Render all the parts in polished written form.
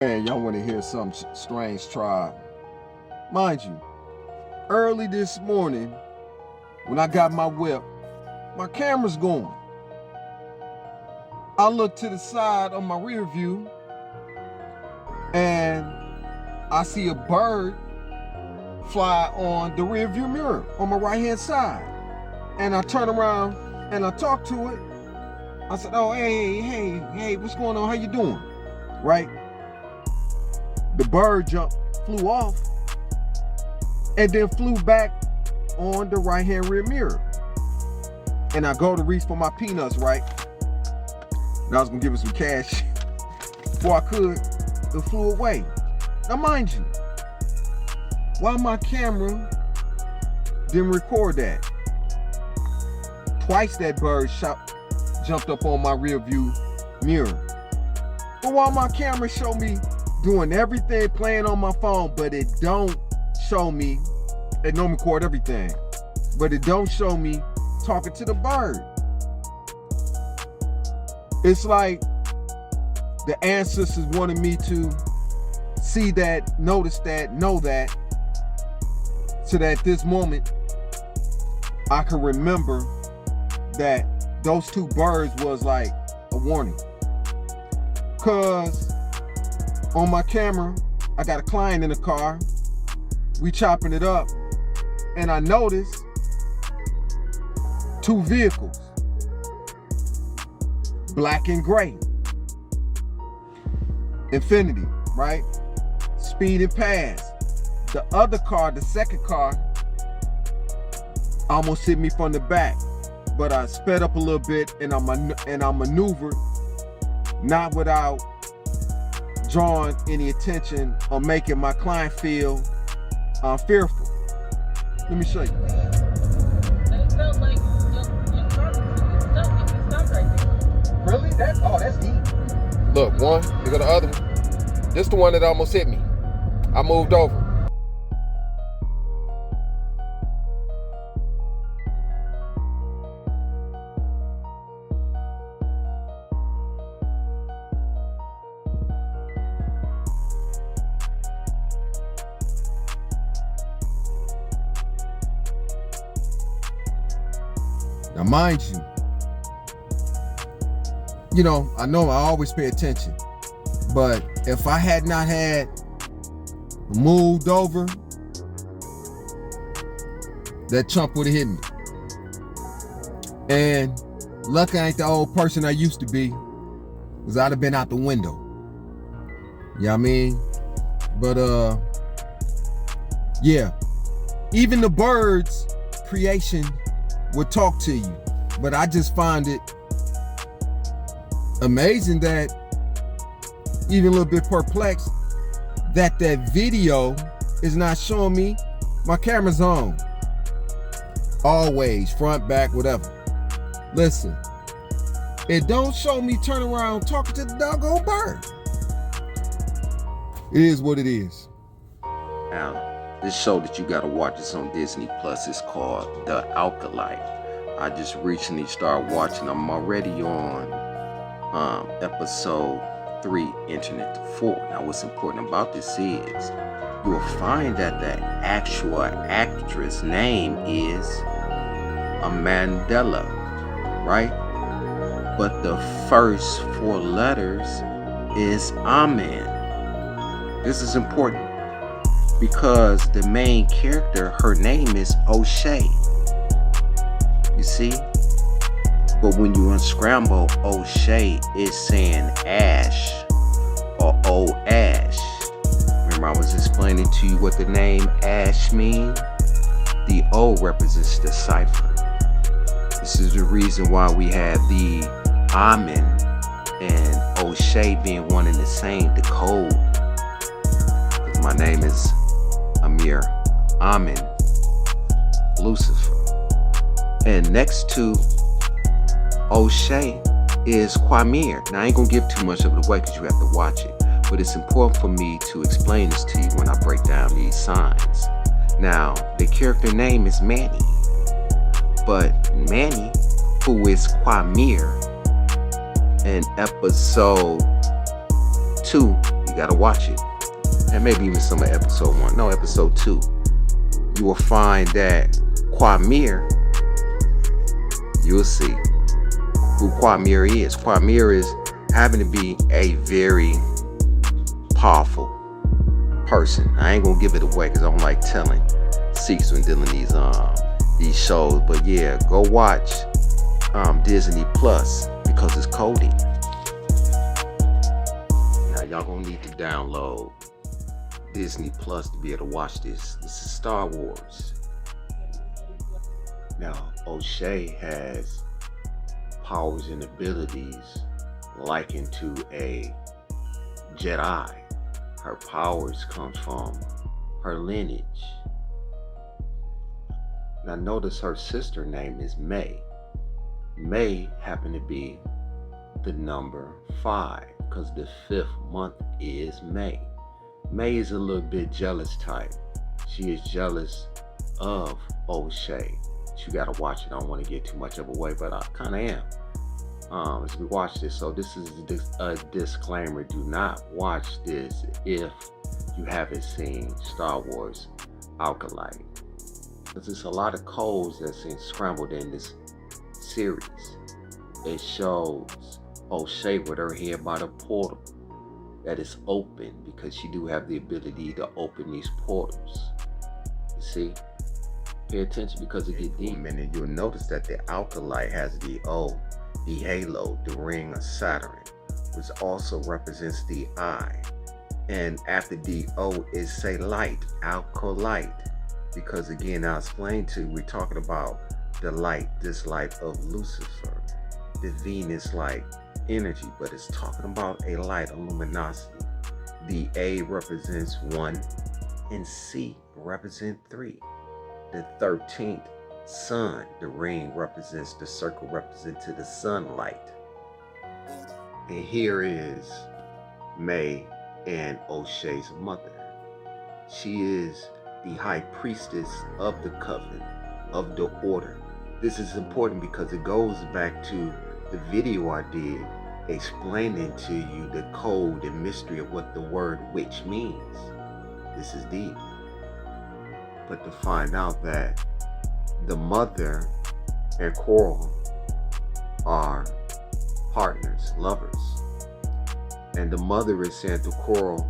Man, y'all want to hear some strange tribe. Mind you, early this morning, when I got my whip, my camera's going. I look to the side on my rear view and I see a bird fly on the rear view mirror on my right hand side. And I turn around and I talk to it. I said, oh, hey, what's going on? How you doing? Right? The bird flew off and then flew back on the right hand rear mirror. And I go to reach for my peanuts, right? And I was gonna give it some cash before I could. It flew away. Now mind you, while my camera didn't record that, twice that bird jumped up on my rear view mirror. But while my camera showed me doing everything, playing on my phone, but it don't show me, it don't record everything, but it don't show me talking to the bird. It's like the ancestors wanted me to see that, notice that, know that, so that at this moment I can remember that those two birds was like a warning. Cause on my camera, I got a client in the car, we chopping it up, and I noticed two vehicles, black and gray, Infinity, right? Speeding past. The other car, the second car, almost hit me from the back, but I sped up a little bit and I maneuvered, not without drawing any attention or making my client feel fearful. Let me show you. It felt like your car was stuck if you stopped right there. Really? That's deep. Look, one, here go the other one. This the one that almost hit me. I moved over. Now, mind you know, I know I always pay attention, but if I had not had moved over, that chump would have hit me. And lucky I ain't the old person I used to be, because I'd have been out the window. You know what I mean? But yeah, even the birds' creation would talk to you. But I just find it amazing that, even a little bit perplexed, that video is not showing me my camera's on. Always, front, back, whatever. Listen, it don't show me turn around talking to the doggone bird. It is what it is. Now, this show that you gotta watch is on Disney Plus. It's called The Acolyte. I just recently started watching. I'm already on episode 3, Internet to 4. Now, what's important about this is you will find that the actual actress name is Amandella, right? But the first 4 letters is Amen. This is important because the main character, her name is O'Shea. You see? But when you unscramble O'Shea, it's saying Ash or O Ash. Remember I was explaining to you what the name Ash means? The O represents the cipher. This is the reason why we have the Amen and O'Shea being one and the same, the code. Because my name is Amir Amen Lucifer. And next to O'Shea is Quamir. Now I ain't gonna give too much of it away because you have to watch it. But it's important for me to explain this to you when I break down these signs. Now, the character name is Manny. But Manny, who is Quamir, in episode 2, You gotta watch it. And maybe even some of episode 1. No, episode 2. You will find that Quamir, you'll see who Quamir is. Quamir is having to be a very powerful person. I ain't gonna give it away because I don't like telling secrets when dealing these shows. But yeah, go watch Disney Plus because it's coding. Now y'all gonna need to download Disney Plus to be able to watch this. This is Star Wars. Now O'Shea has powers and abilities likened to a Jedi. Her powers come from her lineage. Now notice her sister name is May. May happened to be the number 5 because the 5th month is May. May is a little bit jealous type. She is jealous of O'Shea. You gotta watch it. I don't want to get too much of a way, but I kind of am. As we watch this, so this is a disclaimer. Do not watch this if you haven't seen Star Wars Acolyte, because there's a lot of codes that's scrambled in this series. It shows O'Shea with her head by the portal that is open because she do have the ability to open these portals. You see? Pay attention because it gets deep. And you'll notice that the Acolyte has the O, the halo, the ring of Saturn, which also represents the eye. And after the O is say light, Acolyte. Because again, I'll explain to you, we're talking about the light, this light of Lucifer, the Venus-like energy, but it's talking about a light, a luminosity. The A represents 1 and C represent 3. The 13th sun, the ring represents, the circle represents to the sunlight. And here is May and O'Shea's mother. She is the high priestess of the Coven, of the order. This is important because it goes back to the video I did explaining to you the code and mystery of what the word witch means. This is deep. But to find out that the mother and Coral are partners, lovers. And the mother is saying to Coral,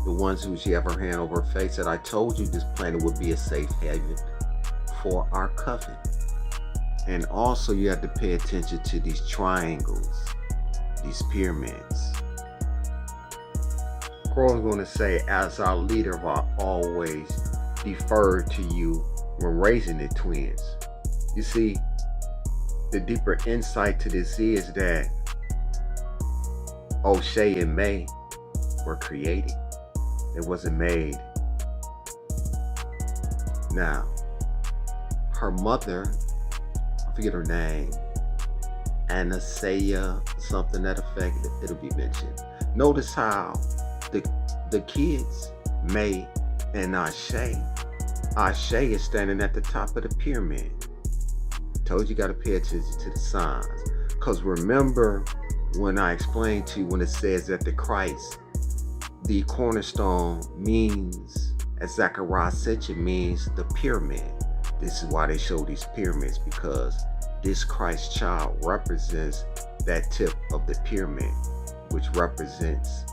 the ones who she have her hand over her face, that I told you this planet would be a safe haven for our coven. And also you have to pay attention to these triangles, these pyramids. Coral's going to say, as our leader, I've always deferred to you when raising the twins. You see, the deeper insight to this is that O'Shea and May were created. It wasn't made. Now, her mother, I forget her name, Anastasia, something that effect, it'll be mentioned. Notice how the kids, May and Ashe is standing at the top of the pyramid. Told you gotta pay attention to the signs. Because remember when I explained to you when it says that the Christ, the cornerstone means, as Zechariah ascension means the pyramid. This is why they show these pyramids, because this Christ child represents that tip of the pyramid, which represents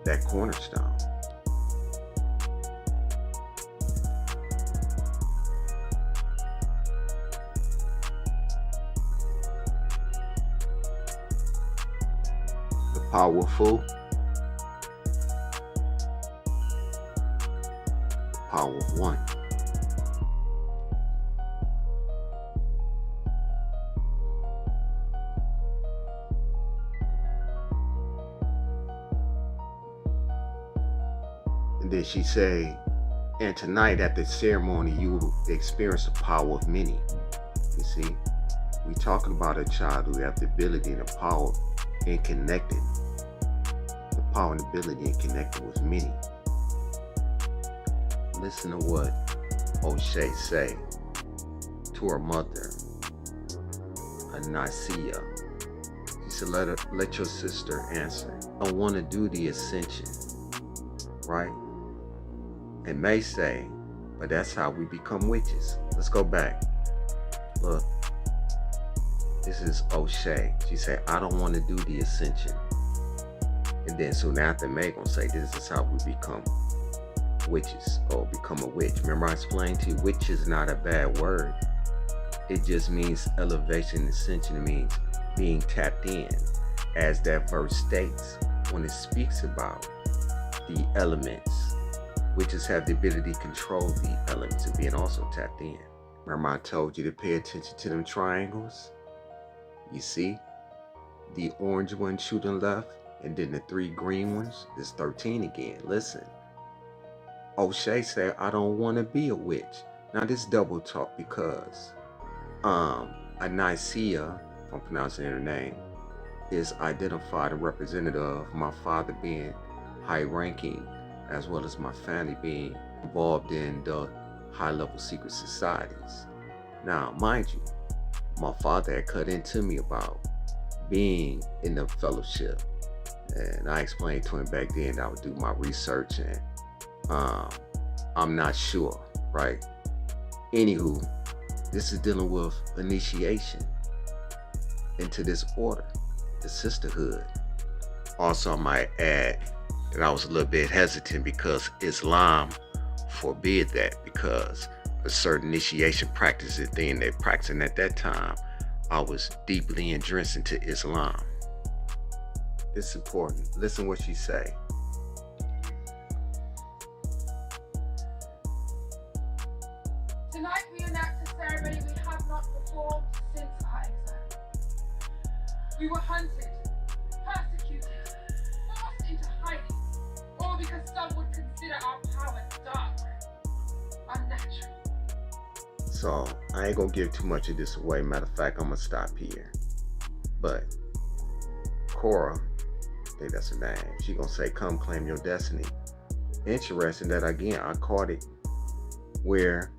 that cornerstone. The powerful, power of one. And then she say, and tonight at the ceremony, you will experience the power of many. You see, we talking about a child who have the ability and the power in connecting. The power and ability in connecting with many. Listen to what O'Shea say to her mother, Anasia. She said, let your sister answer. I want to do the ascension. right? It may say, but that's how we become witches. Let's go back. Look, this is O'Shea. She said, I don't want to do the ascension. And then soon after, May gonna say, this is how we become witches or become a witch. Remember I explained to you, witch is not a bad word. It just means elevation and ascension. It means being tapped in, as that verse states when it speaks about the elements. Witches have the ability to control the elements and being also tapped in. Remember I told you to pay attention to them triangles? You see? The orange one shooting left, and then the 3 green ones is 13 again. Listen. O'Shea said, I don't want to be a witch. Now this double talk because Anicia, if I'm pronouncing her name, is identified and representative of my father being high ranking, as well as my family being involved in the high-level secret societies. Now, mind you, my father had cut into me about being in the fellowship, and I explained to him back then that I would do my research, and I'm not sure, right? Anywho, this is dealing with initiation into this order, the sisterhood. Also, I might add that I was a little bit hesitant because Islam forbid that, because a certain initiation practice is thing they're practicing at that time. I was deeply entrenched into Islam. It's important. Listen what she say. Tonight we enact a ceremony we have not performed since our exile. We were hunted, persecuted, forced into hiding, all because some would consider our power dark, unnatural. So I ain't gonna give too much of this away. Matter of fact, I'm gonna stop here. But Cora, I think that's her name, she gonna say, come claim your destiny. Interesting that again, I caught it where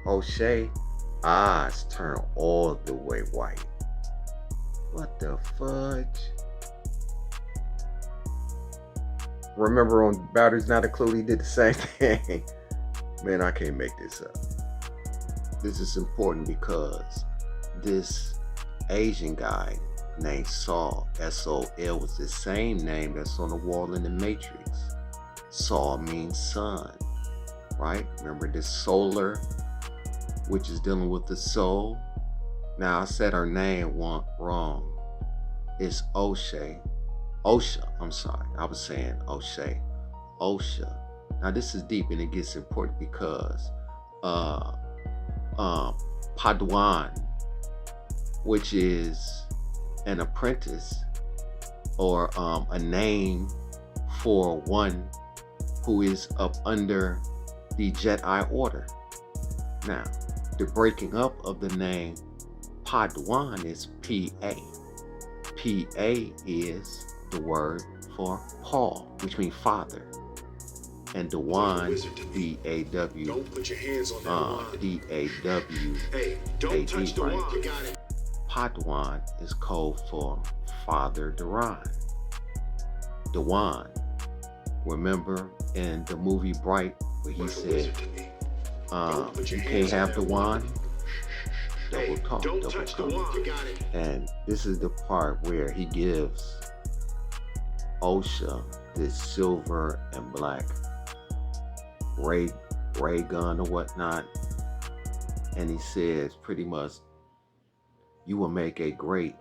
O'Shea eyes turn all the way white. What the fudge? Remember on Batteries Not Included, he did the same thing. Man, I can't make this up. This is important because this Asian guy named Saul, S-O-L, was the same name that's on the wall in the Matrix. Saul means sun, right? Remember this solar, which is dealing with the soul. Now I said her name wrong. It's O'Shea. Osha, I'm sorry. I was saying O'Shea. Osha. Now this is deep and it gets important because Padawan, which is an apprentice or a name for one who is up under the Jedi order. Now, the breaking up of the name Padawan is P-A. P-A is the word for Paul, which means father. And Dewan, D-A-W, D-A-W-A-D, right? Padawan is code for Father DaRon. Dewan, remember in the movie Bright, where he said, you can't have Dewan? Double talk. And this is the part where he gives Osha this silver and black ray gun or whatnot, and he says pretty much, you will make a great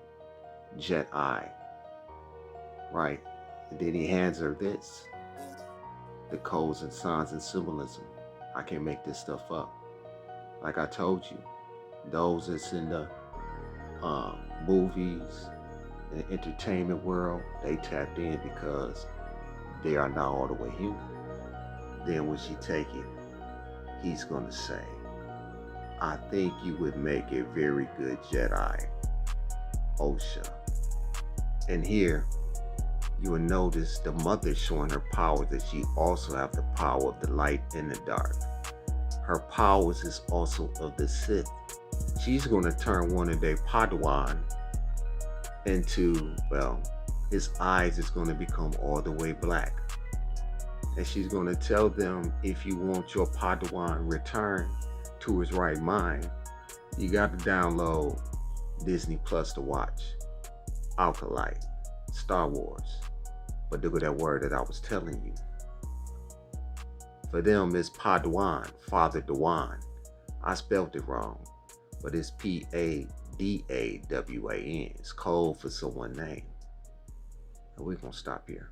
Jedi, right? And then he hands her this, the codes and signs and symbolism. I can't make this stuff up. Like I told you, those that's in the movies and the entertainment world, they tapped in because they are now all the way human. Then when she take it, he's gonna say, I think you would make a very good Jedi, Osha. And here, you will notice the mother showing her power, that she also have the power of the light and the dark. Her powers is also of the Sith. She's going to turn one of their Padawan into, well, his eyes is going to become all the way black. And she's going to tell them, if you want your Padawan returned to his right mind, you got to download Disney Plus to watch Acolyte, Star Wars. But look at that word that I was telling you. For them, it's Padawan, Father Dawan. I spelled it wrong, but it's Padawan. It's code for someone's name. And we're going to stop here.